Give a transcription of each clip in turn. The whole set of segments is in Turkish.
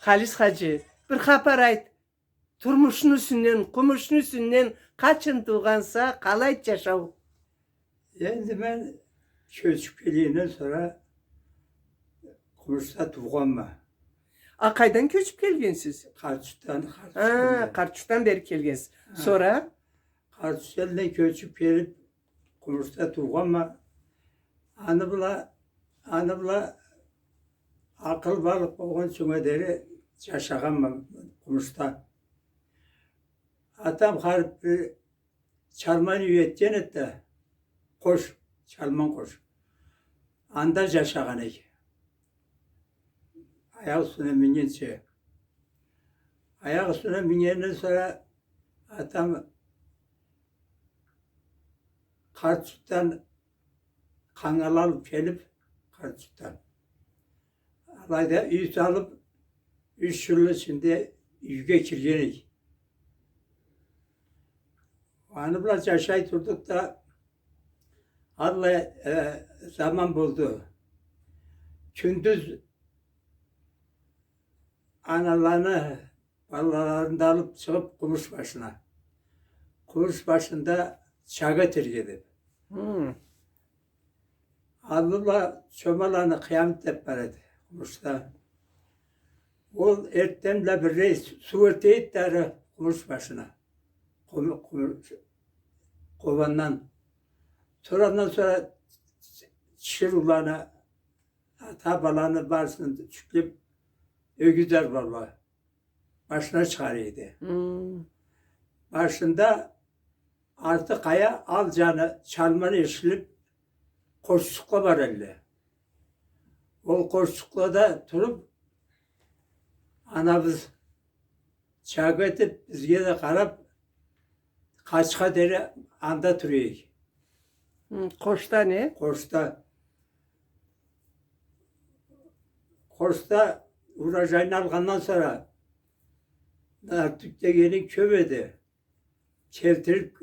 Halis Hacı, bir kapar ayt. Turmuşun üstünden, kumuşun üstünden kaçın tuğansa kalay yaşav. Endi ben köçüp geliyenden sonra Kumuş'ta tuğanma. Akay'dan köçüp gelgensiz. Karçık'tan, Ha, Karçuk'tan beri gelgensiz. Sonra? Karçık'tan köçüp gelip Kumuş'ta tuğanma. Anı bula akıl balık olған çöngederi yaşaganma Kumuş'ta. Atam harip bir çalman üyetken etti. Koş, çalman koş. Anda yaşagan eki. Ayak üstüne mingençe. Ayak üstüne mingenden sonra atam Karçık'tan kangal alıp gelip Karçık'tan. Alayda üyüt alıp 3 yıl içinde yüge kirgenik. Onu biraz yaşayıp durduk da Allah zaman buldu. Gündüz analarını, babalarını da alıp çıkıp Kumuş başına. Kumuş başında çaga tirgedi. Allah çomalarını kıyamet hep verdi Kumuş'ta. O ertemle bir reis su örteyip derdi Kumuş başına. Kovandan. Sonradan sonra çırulana, tabalarını varsın çıkıp ögüder vallahi. Başına çıkarıyordu. Başında artık aya alacağını çalmanı işilip koştukla var elle. O koştukla da durup anamız çağ edip bizge de karab kaçka deri anda duruyor. Koçta ne? Koçta uğraşayını algandan sonra Nartük'te gelin kövedi. Çevtirip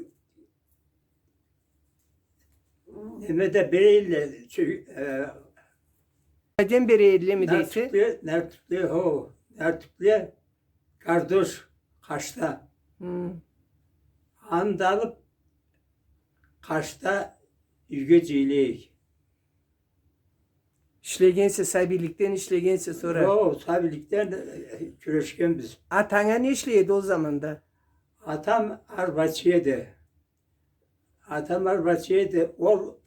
Nemede bireyle Neden beri elle mi deyse? Nartük'te kardeş Kaş'ta. Anda alıp Kaş'ta yügeciylik. İşlegense, sabilikten işlegense sonra. O sabilikten küreşken biz. Atana ne işleyedi o zaman da? Atam Arbaçı'ydı. O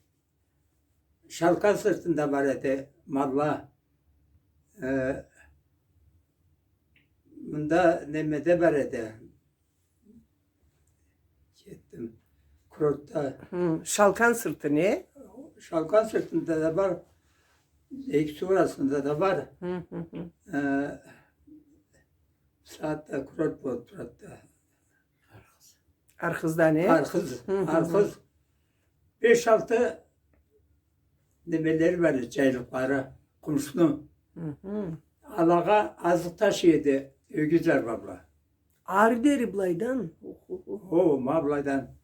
şalkan sırtında var idi malla. Bunda nemede var idi. Gittim. Kurot'ta. Şalkan sırtı ne? Şalkan sırtında da var. Eksi orasında da var. Saatte Kurot Botrat'ta. Arkızda ne? Arkız. 5-6 nemeleri var caylıkları. Kumuşlu. Alağa azık taşıydı. Ögüzler babla. Ağrı deri blaydan. O mablaydan.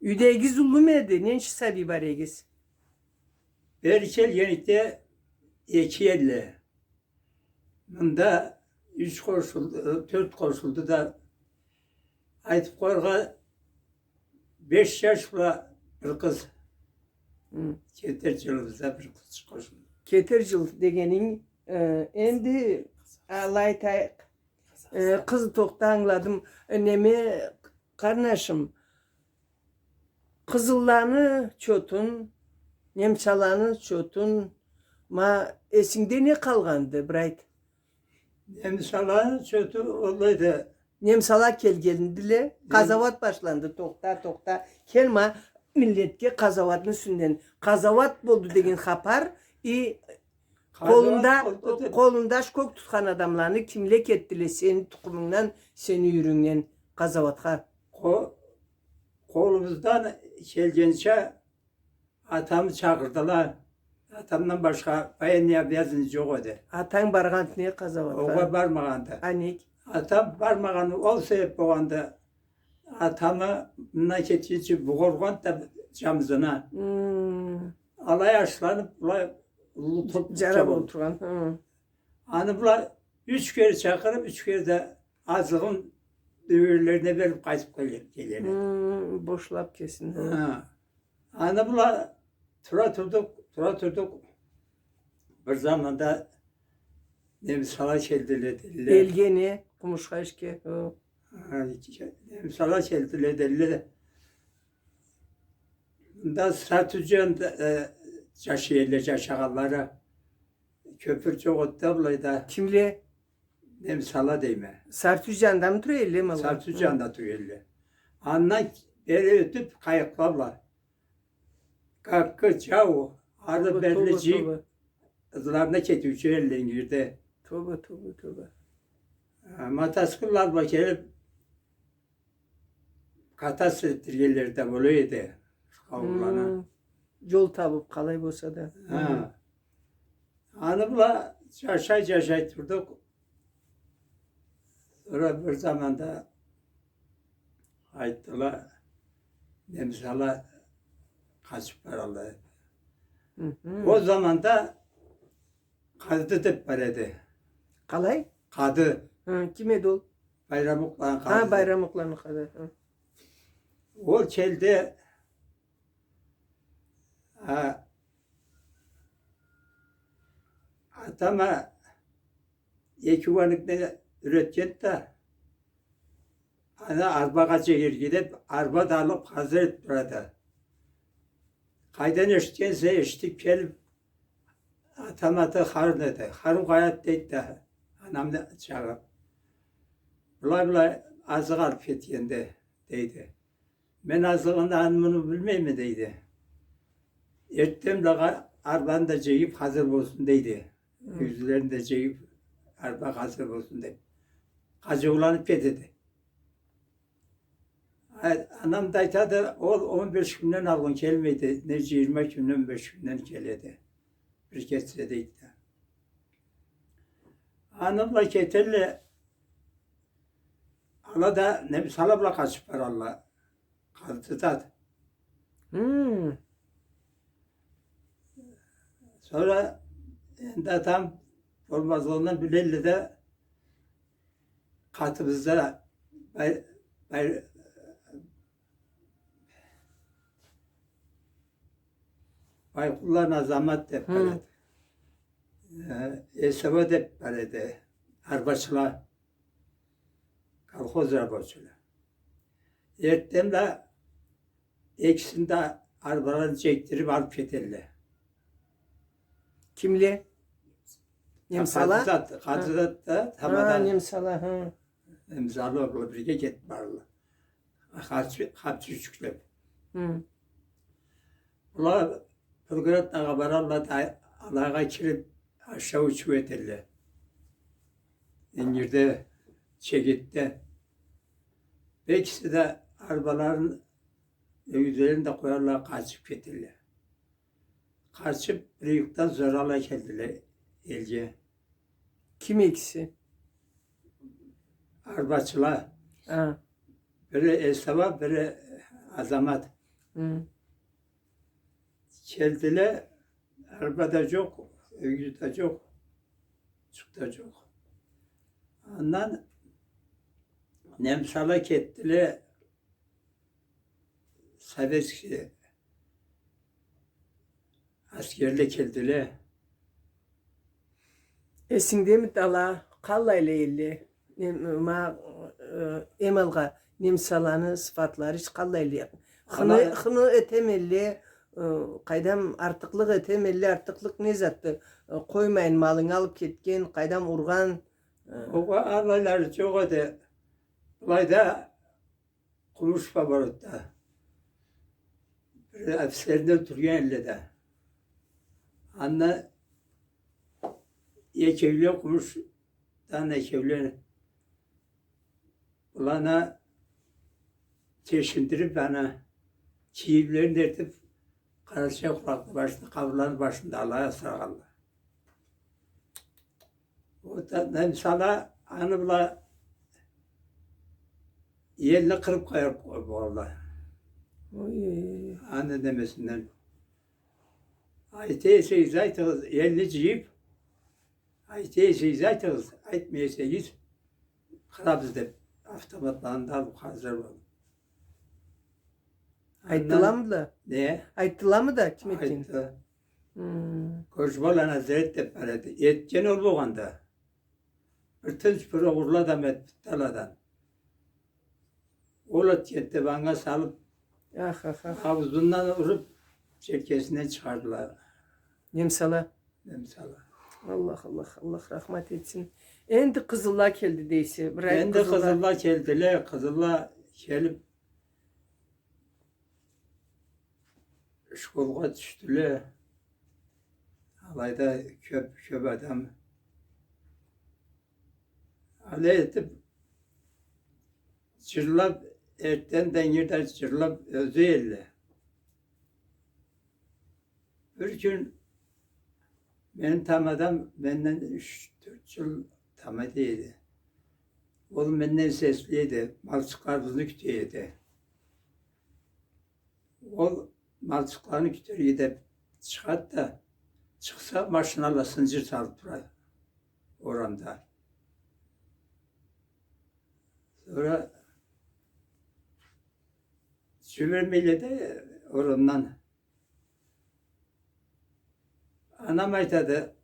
Üdegi zulüm edi. Nenç sabi var egiz. Berçel yenikte 2.50. Bunda 3 koşuldu, 4 koşuldu da aytıp koyga 5 yaşla bir kız. Ketercilimize bir kız koşuldu. Ketercil degenin endi alayta kızı tokta anladım. Neme karnaşım. Kızıllarını çotun, nemçalarını çotun. Ma esinde ne kalgandı Bright? Emsalağın çötü olaydı. Nemsalak gelgendile kazavat başlandı tokta. Kelma milletke kazavatın üstünden. Kazavat boldu degen hapar. Kolunda şkok tutkan adamlarını kimlek ettile senin tukumundan, senin yüründen kazavatha. Kolumuzdan gelgençe atamı çağırdılar. Atamdan başka bayan yazınca yok idi. Atan bargan ne kazavatha? Oğa barmağanda. Anik. Atam barmağını ol sebep boğanda atamı naketçi buğurgan da camızına. Alay yaşlanıp ulu top Carab oldu. oturan. Hı. Hani bunlar 3 kere çakırıp 3 kere de azığın düğürlerine verip kaçıp geliyorlar. Boşlap kesin. Hı. Ha. Hani bunlar tura turduk. Bir zamanda Nemsala çeldiler. Elgeni, Kumuşkaşke. Hı. Nemsala çeldiler. Da Sartucu'nun çaşıyla çaşağallara köpür çok ottablayı da Kimle? Nemsala deyme. Sartücan'da mı duruyor elle mi? Sartucu'nun da tüyeli. Andan beri ötüp kayıklarla. Kakkı çavu. Arı belli cip. Kızlarına çetiyor elden girdi. Toba. Mataskıllar bakayım. Katas ettirgelerde böyleydi. Kavulana. Yol tabıp kalay bolsa da. Ha. Hanımla çaşay durduk. Sonra bir zamanda ayttılar. Nemsala kaçıp paralı. O zaman da kadı dip veredi. Kalay? Kadı. Kime dol? Bayramlıkla kadı. Ha bayramlıklarını kadar. Hı. O çelde ha, atama yeküvanlıkta üretken de ana arba kaçır gidip arba da alıp hazır et burada. Kaydan eşitkense eşitip gelip atamadı harun dedi. Harun kayat dedi de anam da çağırıp. Bulay azık alıp yetkende deydi. Ben azığında hanımını bilmeyeyim mi deydi. Ertem de arbanı da ceyip hazır olsun deydi. Yüzlerini de ceyip arba hazır olsun deydi. Kacıklanıp getirdi. Anam da da o 15 günden alın gelmedi. Ne 20 günden 15 günden geledi. Bir kese deydi de. Anamla keterle ala da ne salabla kaçıp var Allah. Kaldı da. Sonra da tam olmaz ondan Bülelli de katımızda Baykullar Azamet Tepe'de. Eseva Tepe'de. Arbaçılar. Kalkoz arbaçılar. Ertemde ikisinde arabalarını çektirip alıp getirdiler. Kimle? Nemsala? Kadıda da Ha tamamen Nemsala. Ha. imzalı oldu. Birge gitmarlı. Hapçı küçükler. Hı. Ular Pılgırat'la kabararla da Allah'a kirip aşağı uçup etirler. İngirde, Çekit'te. Bekisi de arabaların üzerinde koyarlar, kaçıp getirler. Kaçıp büyükten zorala geldiler elce. Kim ikisi? Arbaçılar, Ha. biri Esava, biri Azamet. Hı. Geldiler, arabada çok, ögüde çok, çıkta çok. Ondan Nemsal'a gittiler, Sovetski askerle geldiler. Esinde mi dala kallayla illi. Emelga Nemsalanı sıfatları hiç kallayla. Hını etemelli. Kaydam artıklık etemelli. Artıklık ne zattı? Koymayın malını alıp ketken. Kaydam urgan. O ağlaylar çok öde. Bulayda kumuş babarıtta. Bir efserinde oturuyor elle de. Anne yekevliyor kumuş. Tane yekevliyor. Bulana çeşindirip bana çiğivlerini dertip karışık kulaklı başında, kavruların başında Allah'a sarılarlar. O da Nemsala anımla yerine kırıp koyar bu Allah. Oy. Anne demesinden. Ayteyse zaytığız 50 ciyip ayteyse zaytığız aytmeyseyiz kırabız dep avtomatlarında alıp hazır olun. Ayttılar mı da? Ne? Ayttılar mı da kim ettin? Aytı. Hmm. Koşbalan Hazret dep baradi. Etken ol boğanda. Bir tınç bir oğurla da mettaladan. Ola tiyette bana salıp Ah ah ah. havuzundan vurup çerkesinden çıkardılar. Yemsala. Mesela. Allah Allah Allah rahmet etsin. Endi kızıllar geldi deyse. Ben de Kızıl'la geldiler. Kızıl'la gelip şkolga düştüler. Alayda köp adam. Alay etip cırlap erten dengirden cırlap özü elle. Bir gün benim tam adam benden 3-4 yıl tam değildi. Oğlum benden sesliydi. Malçıklarını kütüyordu. O malçıklarını kütüyor da çıkart da çıksa maşinayla zincir salıp durar oranda. Sonra Sümermeyle de orandan anam aytadı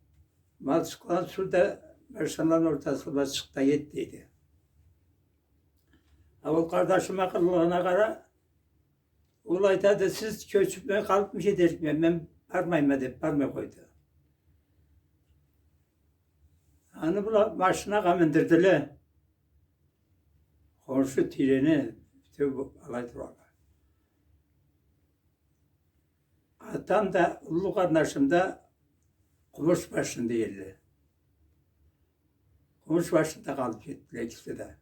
malçıklar şurada maşinanın ortasında çıktı yettiydi. Avul kardeşime kılığına kara olayda da siz köçüp kalıp bir şey derik ben parmayım edip parmaya koydu. Hani bu maşına kamındirdiler. Komşu treni bütün bu alay durağı. Atam da ulu kardeşim de Kumuş başında yerli. Kumuş başında kalıp gittiler ikisi de.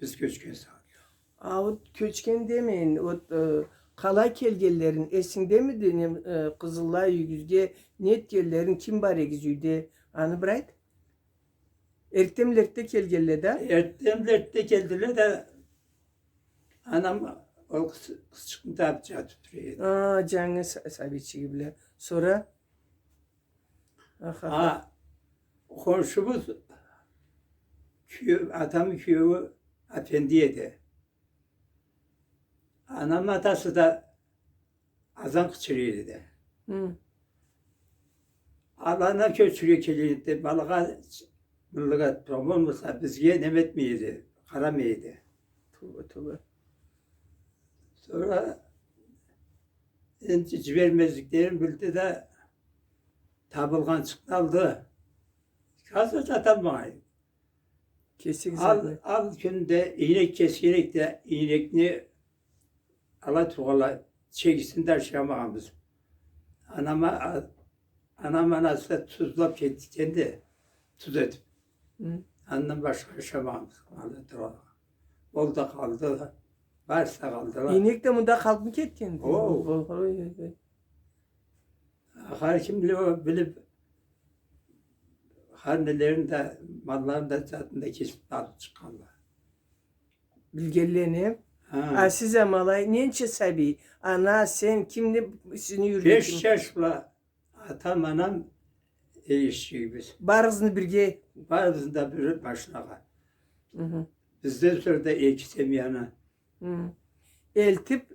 Biz köçken sağlıyor. O köçken demeyin. O kala kelgelerin esinde mi dedim Kızıllar yüzge net gellerin kim bare gizüyde anı bırak. Ertemlerde kelgelle de. Ertemlerde geldiler de anam o kızçıkını da yapacağı tutuyor. Aa canı sabiçi gibiler. Sonra Ha, komşumuz adamın köyü efendiydi. Anam atası da azan kıçırıyordu de. Hı. Alana köçürüyor keliydi. Balığa mıllığa olmasa bizge nemetmeydi. Karamaydı. Tuğba tuğba. Sonra inci vermezliklerini bildi de tabılgan çıktı aldı. Kazı satalmayın. Kesik Al, zaten. al günde iğnek keskerek de iğnekini ala tuğala çeksin de aşamağımız. Anam anası tuzlap gitti kendi tuz edip. Hı. Annem başka aşamağımız. Ala tuğala. Olda kaldı. Varsa kaldılar. İnek de bunda kalk mı ketken? Oo. Her kim bilip hanelerin de malların da zatında kesip alıp çıkarlar. Bilgelerini. Ha. Size malay nençe sabi. Ana sen kimle seni 5 yürüyün. yaşla atam anam işçi biz. Barızını birge. Bazında bir başlağa. Hı hı. Bizden sonra da eksemiyana. Hı. Eltip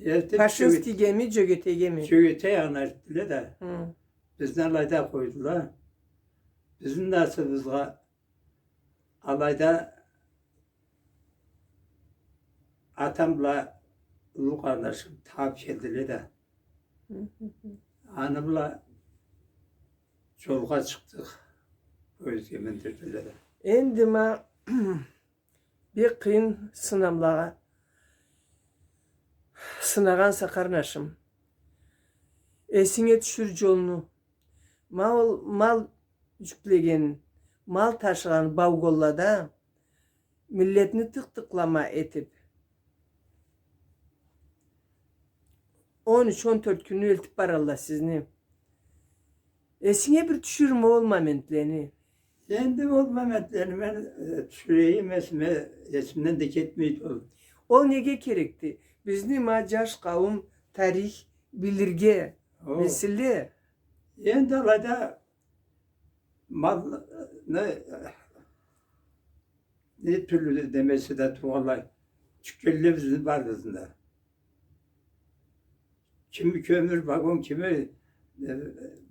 Eltip Paşinski gemi, Cögete gemi. Çöğüte yanarttılar da Hı. bizden alayda koydular. Bizim nasılımızla alayda atamla ulu kardeşim tabi geldiler de hanımla çolga çıktık. Özgemendirdiler de. Endime bir kıyın sınavlara sınagan sakarnaşım. Esine düşür yolunu. Mal yüklegen, mal taşıgan Bavgolla'da milletini tıklama etip 13-14 günü eltip barallar sizni. Esine bir düşürme olma mentlerini. Kendim ol Mehmetlerini ben süreyim esimden de ketmeyip ol. O nege gerekti? Bizni macaş kavim tarih bilirge, O. mesele. Endi alayda mal ne türlü demesi de tuğalay. Tükellevizin var bizinde. Kimi kömür vagon, kimi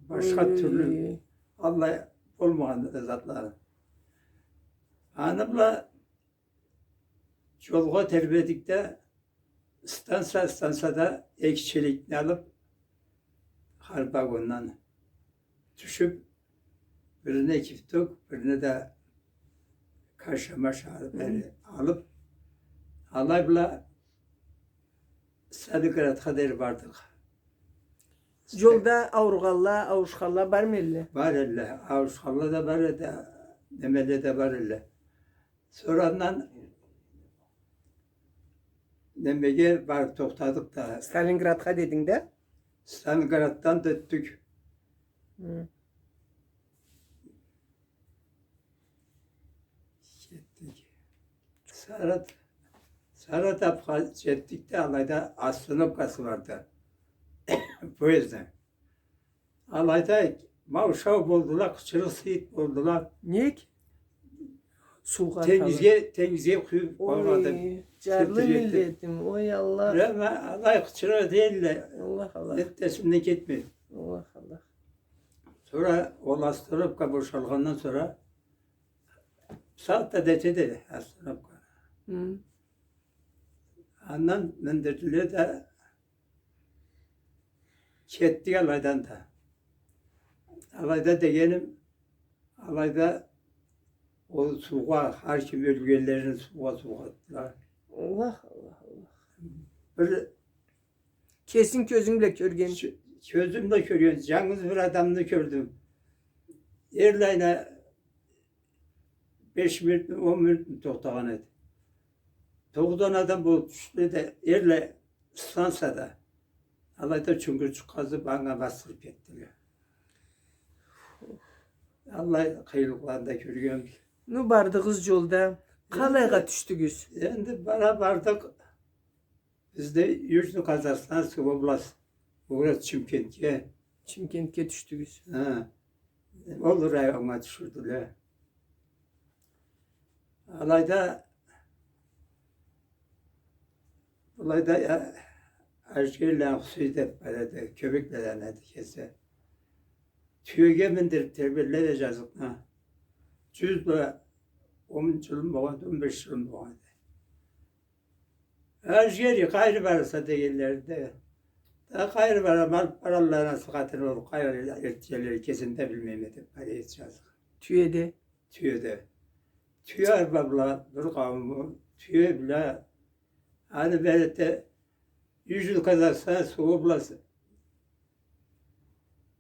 başka türlü Allah olmayan zatlar. Hanımla yolga terbiyedikte stansada ekçilikini alıp har vagondan düşüp birine ekiptik, birine de Kaşıma şahı alıp halayla Sadıkırat kadar vardık. Yolda Avrugalla, Avuşkalla var mı? Var elle, Avuşkallı da var elle, Nemeli de var elle. Sonradan Nemeli var topladık da Stalingrad'a dedin de. Stalingrad'dan döttük. Hı. Gittik. Saratap'a gittik de alayda Aslanopkası vardı. Bu yüzden. Alayda mavşav buldular, kıçırık sıyıt buldular. Niye ki? Suğa Temizge kuyu koymadım. Oy, carlı Sırtı yetti. milletim. Oy Allah. Ama alay kıçırık değil de Allah Allah. etmesinden gitmiyor. Allah Allah. Sonra Aslanopka boşalgandan sonra saatte dedi Aslanopka. Hı. Andan mendirdiler de kettik alaydan da. Alayda degenim, alayda o suğa, hakim bölgelerini suğa attılar. Allah Allah Allah. Böyle Kesin gözümle körgen. gözümle görüyorum, yalnız bir adamını gördüm. Yerlerine 5 minut, 10 minut toktağın et. Toğdan adam bu düştü de yerle stansada. Alayda çünkü kazı bana bastırıp getiriyor. Allah kıyılıklarında görüyorum. Nu bardığız yolda. Kalayga düştügüz. Şimdi bana vardık. Bizde Yüzlü Kazakistan Sıvablas. Uğrat Çimkent'e. Çimkent'e düştügüz. Ha. Olur ayağıma düşürdüler. Alayda ya Erşehir'le Hüseyin'de böyle köpekle ne kese. Tüyege mindir terbiyeler edeceğiz. Cüzle 10 yılım vardı, 15 yılım vardı. Erşehir'i gayrı varsa değillerdi. Daha gayrı var ama paralarına sıkatını olur. Gayrı ertişeleri kesin de bilmeyemedim. Para edeceğiz. Tüyede. Tüyede. Tüy arbabla bir kavmi, tüy bile hani böyle de 100 yıl kazarsa soğublası.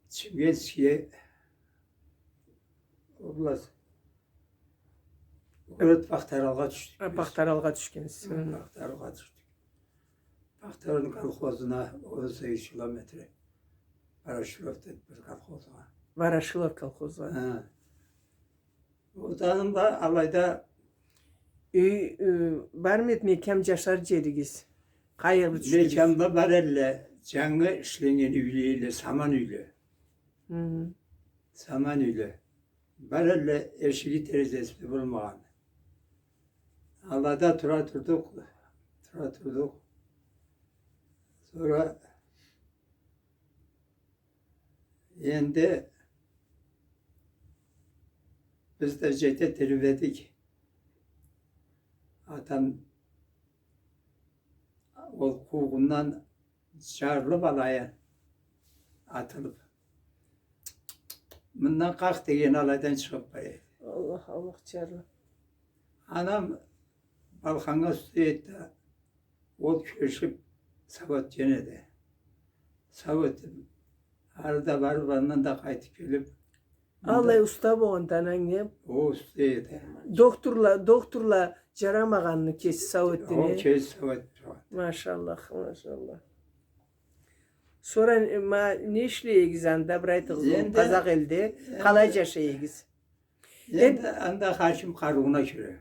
Çimgenski'ye oblast. Orada Baktaral'a düştük. Baktaralga düşkeniz. Baktaral'a düştük. Baktaral'ın kolxozuna 18 kilometre. Paraşürov'da bir kolxozuna. Varaşılov kolxozu. Ha. Odanın da alayda Var mı mekem yaşar cerigiz? Kayığı düştügüz. mekamda var elle canlı işlenen üyeliğiyle saman üyle. Hı. Saman üyle. Var elle eşiği terizesi bulmayan. Allah'da tura turduk. Sonra yendi biz de cete tervedik. Adam o kuğundan çağrılıp alaya atılıp. Bundan kalk diyen alaydan çıkıp bayı. Allah Allah çarlı. Anam balkana su etti. O köşüp savat cenede. Savat arada var bana da kayıt gelip. Allah usta boğandan annem. O su etti. Doktorla caramağanını kesi O savetini. kes savat. Maşallah maşallah. Sonra ne işleyegiz anda braytığız Yendi. Kazak elde kalayca şeyigiz. Şimdi anda hakim karuğuna göre.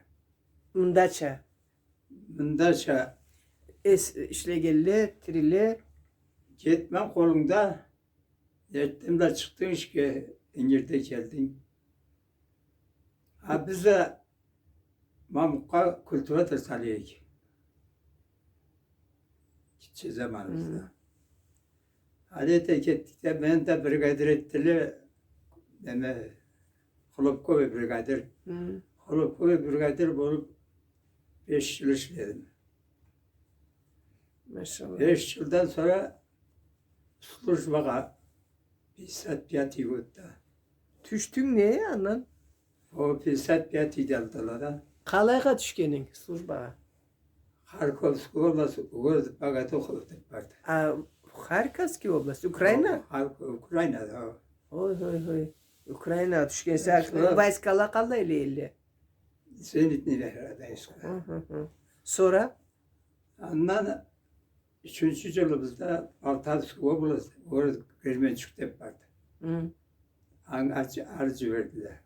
Mundaça. Bundaça İşlegelle, trille. Gitmem kolunda. Yettim de çıktın ki İngiliz'de geldin. Ha bize Mamuk'a kültüre tırsalıyık. Gideceğiz zamanımızda. Hadi de gittik de ben de brigadir ettiler. Deme Kulüpko ve brigadir. Kulüpko ve brigadir olup 5 yıl işledim. Maşallah. 5 yıldan sonra slujbaga pisat piyati gitti. Düştün neye anan? O pisat piyati deldiler da. Kalayga düşkenin slujbaga. Harkovsku oblast ugoz bagatu okulduk vardı. Harkovski oblast, Ukrayna. Ukrayna'da. Oy oy oy. Ukrayna düşkense vayskala kalayla illi. Zenitni veradayız. Sonra? Ondan 3. yılımızda Altarsku oblast orada Kırmençuk'ta vardı. Arzu verdiler.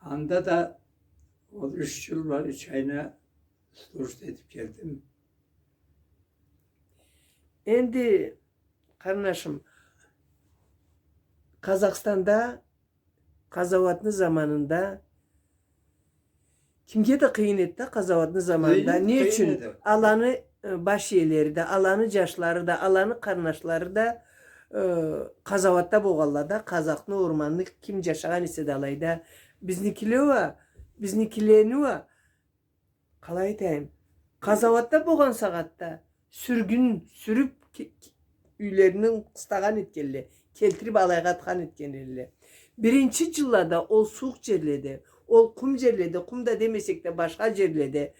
Anda da o 3 yıl var, 3 ayına slujt edip geldim. Endi kardeşim Kazakistan'da Kazavatlı zamanında kimge de kıyın etti Kazavatlı zamanında. Kıyın Niçin? etti. Alanı baş yerleri de, alanı caşları da, alanı karnaşları da Kazavatta boğallada, Kazaklı ormanlık kim yaşayan ise dalayda. Biznikilerini var. Kalay deyim. Kazavatta boğan sagatta sürgün sürüp üylerinin kıstagan etkenli. Keltirip alayga atkan etkenli. Birinci cillada ol soğuk cerlede, ol kum cerlede, kum da demesek de başka cerlede.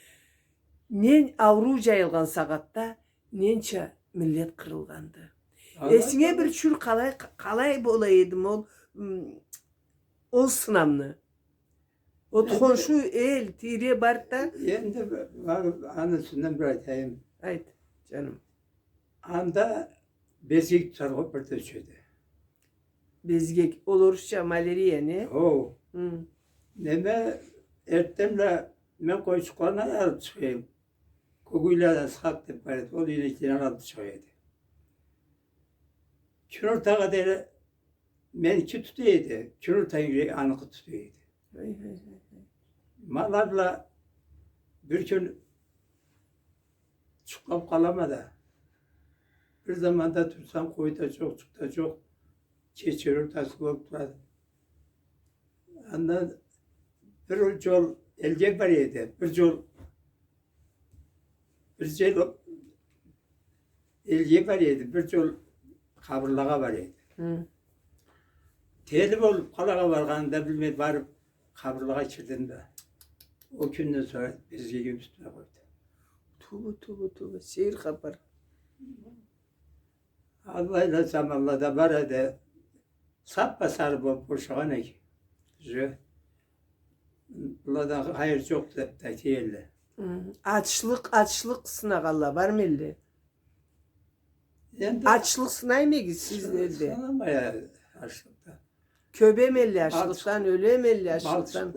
Nen avru jayılgan sagatta nençe millet kırılgandı. Esine bir çür kalay bolaydım ol sınamlı. O konşu el tire barda. Endi anasından bir aytayım. Haydi canım. Anda bezgek sarıp bir töçüydü. Bezgek olursa maleriye ne? O Hı. neme ertemle men koyuşlarına yarıp çıkayım. Koguyla da sıkak deyip var. O yine kiran alıp çıkıyordu. Künür tağı dere men iki tutuydu. Künür tağı anıkı tutuydu. Mallarla bir gün çıkıp kalamadı. Bir zamanda tutsam koyda çok, çıkta çok geçirir, tasılıp durardı. Ondan bir yol elge var idi, bir yol elge var idi, bir yol kabırlağa var idi. Telif olup kalağa varganında bilmedi varıp kabırlağa girdim de. O günden sonra bezgegim üstüne koydu. Tuğbu. Şehir kapar. Allah'la zamanla da var ede sappa sarı bol boşağın eki. Bunlardan hayır çok da yerle. Açlık sınagalla var mı elde? Yani Açlık sınay mı sizlerde? sanamaya açlıkta. Köbe melli açlıktan, öle melli açlıktan.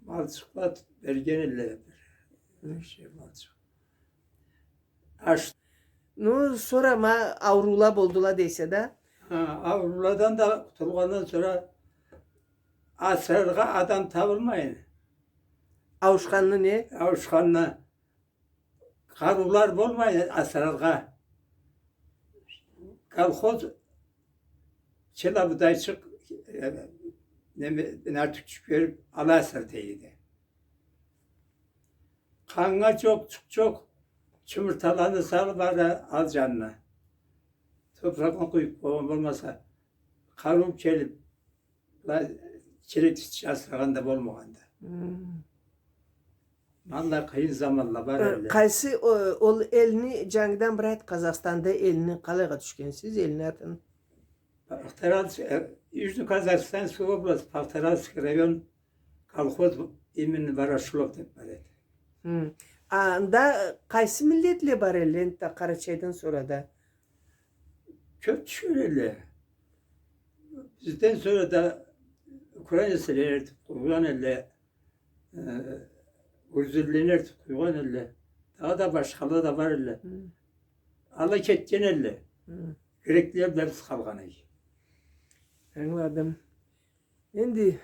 Balçıkla bergen elle bir şey balçık. Aç. No sonra ma avrula boldula deyse de. Avrulardan da kurtulgandan sonra asırga adam tavılmayın. Avuşkanlı ne? Avuşkanla karular bolmayın asırga. Kalkoz çelabıday çık artık çıkıp alasır deydi. Kanga çok çımırtalanı sal bana al canına. Toprağına koyup kovan olmasa karum kelip çelik asrağında bolmaganda. Vallahi kıyın zamanla var öyle. Kaysi ol elini cangdan bırak Kazakistan'da elini kalayga düşkensiz elini atın. Yüzünü Kazakistan su oblast Paktaransk rayon kolxoz imin Varaşulov dep var edi. Anda kaysi milletle var elin ta Karaçay'dan sonra da. Çok şöyle. Bizden sonra da Ukrayna seler kuygan elle Gürcülener kuygan elle daha da başkaları da var elle. ala ketken elle. Hı. Gerekliler de biz kalganı. Anladım. Şimdi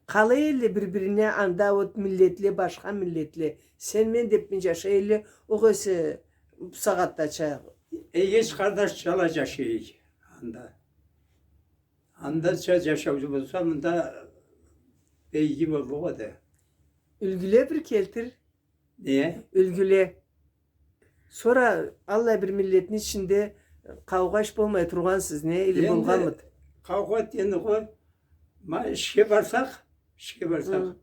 kalayla birbirine anda o milletli başka milletli. Sen men depince şeyle o köse bu saatte çay. Hiç kardeş çalacak şey. Anda. Anda söz yaşavcı bulsam da beygi buldu o da. Ülgüle bir keltir. Niye? Ülgüle. Sonra Allah bir milletin içinde kavgaş bulmaya turgansız ne ili Şimdi bulgan mı? kavga ettiğinde koy. Ma işe varsak, işe varsak. Hı.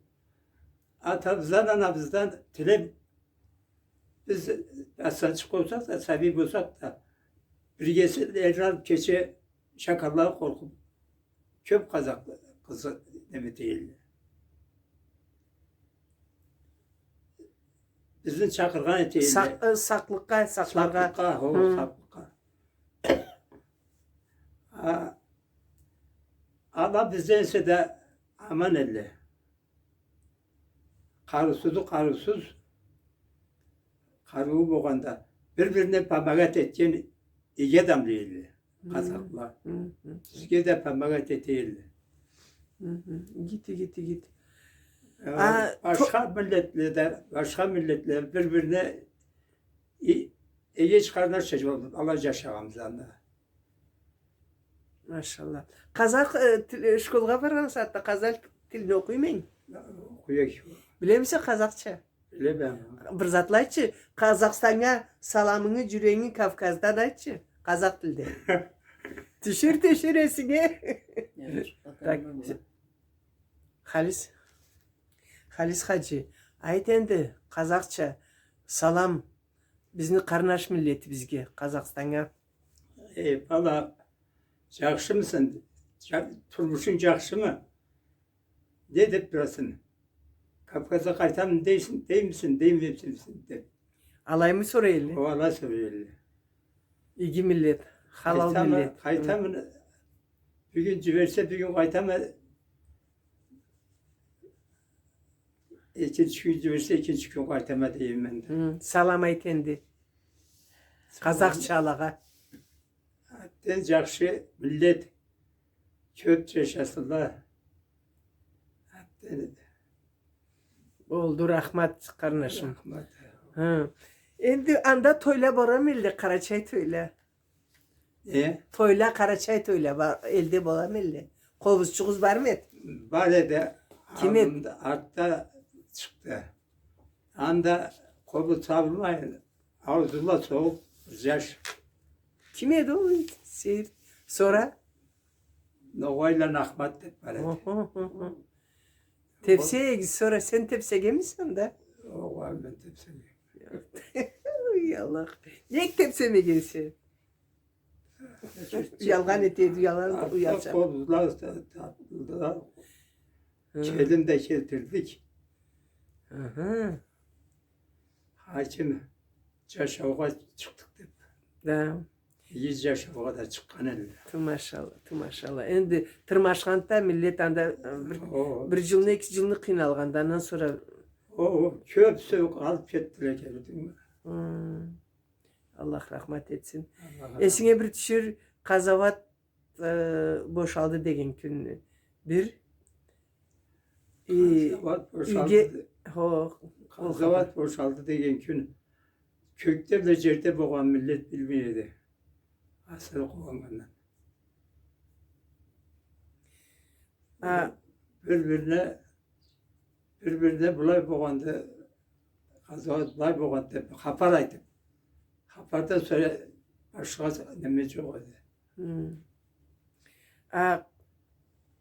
Atamızdan, anamızdan tile biz asaçık olsak da, sabi olsak da birgesi elran keçe şakallığa korkup köp kazaklı kızı demi değil. Bizim çakırgan eteğiyle. Saklıkka, saklarga. Saklıkka, Hı. o saklıkka. Allah bizdense de aman elle. Karısız, karığı boğanda birbirine pamagat etken iyi adam değildi. Kazaklar. Hı, hı, Sizge de pamagat eteyildi. hı. Gitti. Başka milletler birbirine iyi çıkarlar çocuk Allah yaşağımızdan da. Maşallah. Kazak şkolga bargan saatte kazak tilini okuymayın. Okuyor. Bilir misin Kazakça? Öyle ben. Bir zatla aytçı. Kazakistan'a salamını, yüreğini Kafkaz'dan aytçı. Kazak tilde. Düşür esine. Bak, Halis Hacı. Ayt endi Kazakça. Salam. Bizni karnaş milleti bizge Kazakistan'a. Valla жақсы mısın? Turmuşun жақсы mı? Ne deyip durasın? Kafkas'a kaytam değilsin, değil misin, değil misin? De. Alay mı soraylı? O Allah söylüyor. İgi millet. Halal millet. Kaytamı bir gün cüverse bir gün kaytamı ikinci gün cüverse ikinci gün kaytama diyeyim ben de. Hı, salam ayt endi. Kazakça alağa. En жақсы millet köp yaşasınlar. Oldu rahmat karnaşım. Rahmet. Hı. Endi anda toyla boram elde Karaçay toyla. Ne? Toyla Karaçay toyla var elde boram elde. Kovuzçuğuz var mı et? Bale'de Kimin? alnımda, artta çıktı. Anda kolu savurmayın. Ağzıma soğuk yaş. Kim edi o? Seyir. Sonra? Novayla nakmat deyip Bale'de. Tepsiye git sonra sen tepsiye misin de? O var ben tepsini. Uy Allah. Yek tepsime gelsin. Yalgan etiydi yalan Artta uyaracak. kollar tatlılar. Kelim de getirdik. Hı. Hakim Caşavuk'a çıktık deyip. Da. 100 yaşa da çıkan elle. Maşallah. Endi tırmaşkanda millet anda bir yılını iki yılını kıynalgandan sonra O köp soğuk alıp kettiler gördün mü? Allah rahmet etsin. Allah Esine bir düşür kazavat boşaldı degen gün bir Kazavat boşaldı. ho Kazavat boşaldı degen gün. Kökte cerde boğan millet bilmiyordu. Asıl koğanlarından. Birbirine bulay boğandı. Kazavat bulay boğandı. Hapar aydı. Hapardan sonra başka neme çok oldu.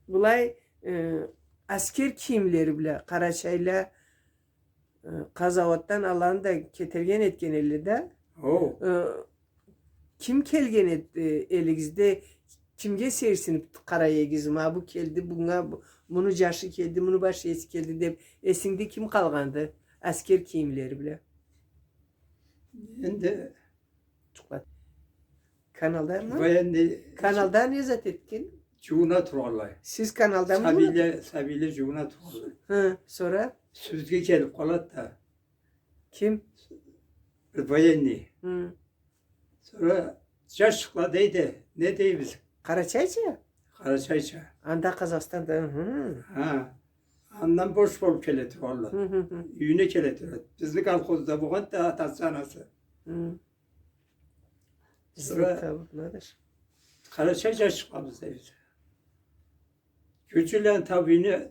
Bulay asker kiyimleri bile Karaçay'la Kazavat'tan alan da ketergen etken elli de Oo. kim kelgen etti eligizde kimge sersinip karaya gizim ha bu keldi bunu yaşı keldi bunu başı esi keldi dep esinde kim kalgandı asker kiyimleri bile Şimdi Çuklat. Kanalda mı? Kanalda ne zat etkin? Cuna turalay. Siz kanalda mı? Sabile cuna turalay. Hı, sonra Süzge gelip kalat da. kim? Bayanni. Hı. Sonra Caşık'ladaydı. Ne deyip biz? Karaçaycı. Karaçayça. Anda Kazakistan'da. Hı. Ha. Andan boş bol keleti valla. Hı hı hı. Yüğüne keleti. Bizlik alkozda buğan da atası anası. Hı. Sonra Tavuklardır. Karaçay Caşık'lamızdayız. Gülcülen tabiini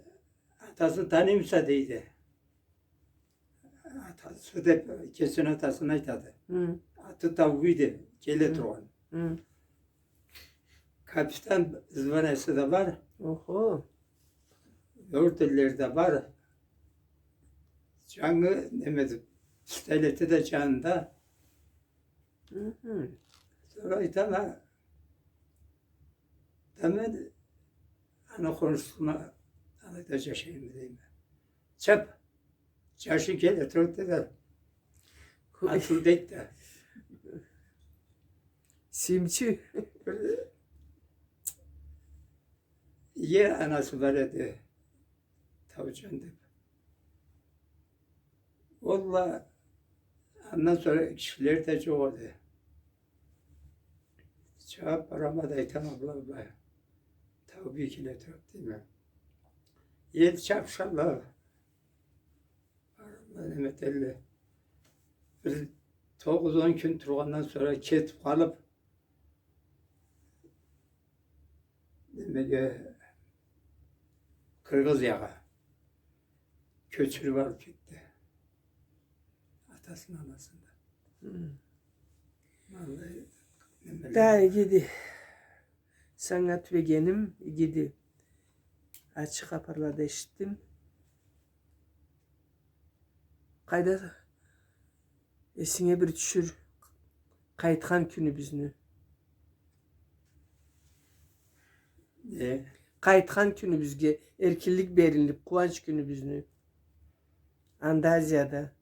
atası tanımsa deydi. Atası da kesin atasına itadı. Hı. Atı tavuğuydu. Keleti olan. Hı. Kapistan zvanesi de var. Oho. Yurtdilleri de var. Canı demedim. İsteleti de canında. Hı hı. Sonra itama hemen ana konuştuğuma anlatacak şeyimi diyeyim. Çap. Çarşı gel etrafta da. Atıl deyip de. Simçi. Ye anası var dedi. Tavcan dedi. Valla ondan sonra kişiler de çok oldu. Cevap aramadı tamam abla. Tabii ki ne değil mi? Yedi çapşallah. Mehmet elli. Bir 9-10 gün turgandan sonra ketip kalıp demek Kırgız yağa köçürüp alıp gitti. Atasının anasında. Vallahi Daha gidi. Sanat ve genim gidi. Açık aparlarda işittim. Kayda esine bir düşür. Kayıtkan günü bizni. ne? Kayıtkan günü bizge. Erkillik berinlik. Kuvanç günü bizni. Andazya'da.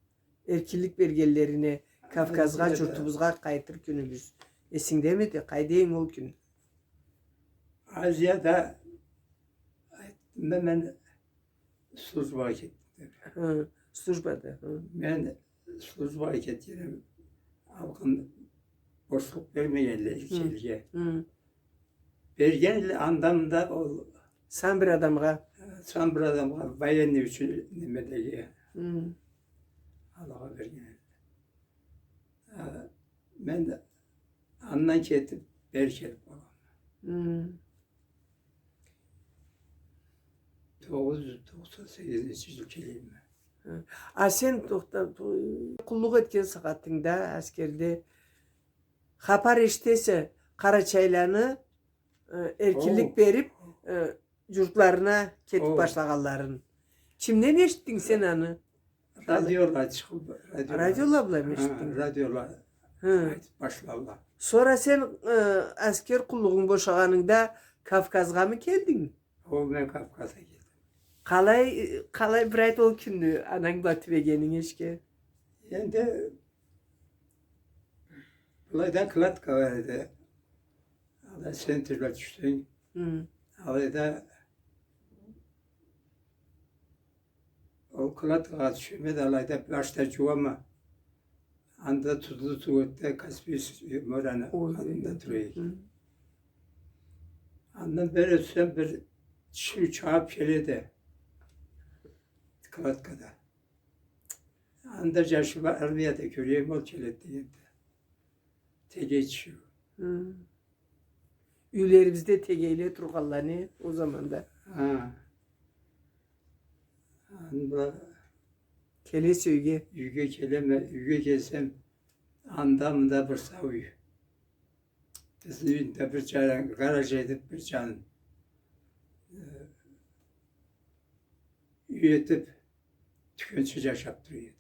Erkillik belgelerine Kafkazga Andazya'da. jurtubuzga kayıtır günü biz. Esin demedi. Kaydeyin ol gün. Asya'da ben slujba gittim. Hı. Slujbada. Hı. Ben slujba gittim. Halkın boşluk vermeyenler içeriye. Hı. Bergen andamda o Sen bir adamga. son bir adam bayan için nimedeki Hı. Allah'a bergen. Ben de andan ketip berkel falan. Hı. 998 ülkeliyim ben. Sen kulluk etken sakatında askerde hapar işteyse Karaçaylarını erkillik Oo. verip yurtlarına ketip Oo. başlaganların. Kimden eşittin sen onu? Radyolar çıkıp Radyolar mı Ha, eşittin? radyolar Hı. başlarlar. Sonra sen asker kulluğun boşaganında Kafkazga mı geldin? O ben Kafkas'a geldim. Kalay bir ayet ol günü anan batı ve genin eşke. Yani de Bulayda Klatka vardı. Ada sentirle düştün. Hı. Alayda o Klatka düşmedi. Alayda plaşta çuvama. Anda tuzlu tuvatte Kaspis Moran'a adında duruyor. Hı. Andan beri sen bir çiğ çağıp geledi. Klatka'da. Anda yaşıma Ermiya'da göreyim o keledi. Tege içiyor. Hı. Üylerimizde tegeyle Turgallarını o zaman da. Ha. Anda Kele söyle. yüge kelime, yüge kesem andamda bir savuy. Bizim de bir çaren, garajaydık bir çaren. Üyetip tükensiz yaşattırıyordu.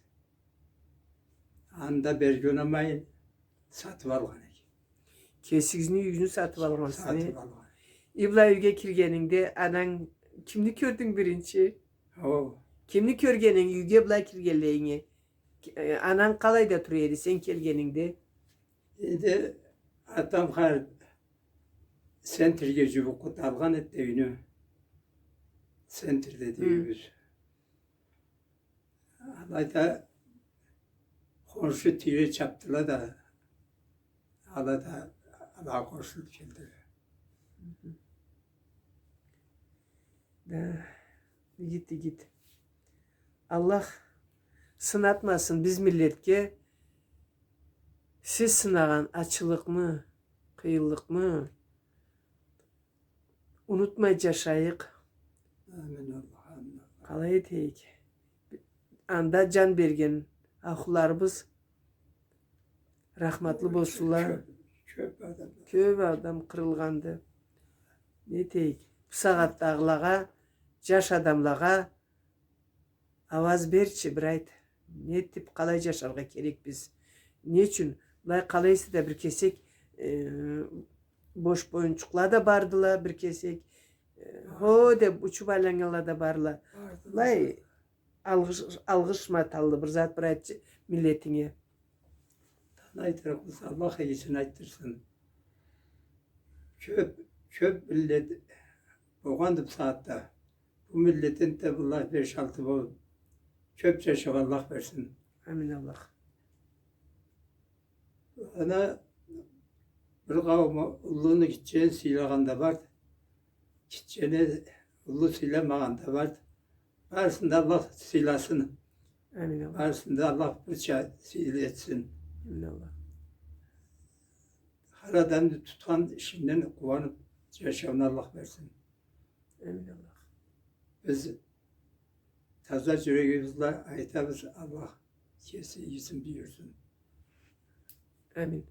Anda bergönemeyin satıp algan. Kesigini yüzünü satıp Satıp almasını. algan. İbla üge kirgeninde anan kimni gördün birinci? O Kimni körgenin yüge bla kirgeleğini? Anan kalayda turuydu sen kirgeninde. şimdi adam har sentrige cübü kutalgan etti ünü. Sentr dediğimiz. Alayda komşu tiri çaptılar da Hala da Allah'a koşulup geldi. Gitti git. Allah sınatmasın biz milletke. Siz sınagan açılık mı, kıyılık mı? Unutmay yaşayık. Amin Allah. Amin. Kalay eteyik. Anda can bergen ahlarımız rahmatlı bolsunlar. Çöp adam. Köp adam kırılgandı. Ne deyik? Bu sagattagılaga, jaş adamlaga avaz berçi birayt. Ne tip kalay yaşarga gerek biz? Ne için? Lay kalaysı da bir kesek boş boyunçuklar da bardılar bir kesek. Ho de uçup alangalar da barla. Lay algış matallı bir zat birayt milletine. Tanaytır kız Allah iyisini ayttırsın. Çöp millet boğandı bu saatte. Bu milletin de bunlar 5-6 bol çöp çeşi Allah versin. Amin Allah. Ana bir kavma ulluğunu gideceğin silahın da var. Gideceğini ullu silemağın da var. Varsın da Allah silasın. Amin Allah. Varsın da Allah bıçağı sil etsin. Amin Allah. Haradan tutan işinden kuvanıp yaşamını Allah versin. Amin Allah. Biz taza yüreğimizle ayetimiz Allah kesin iyisin buyursun. Amin.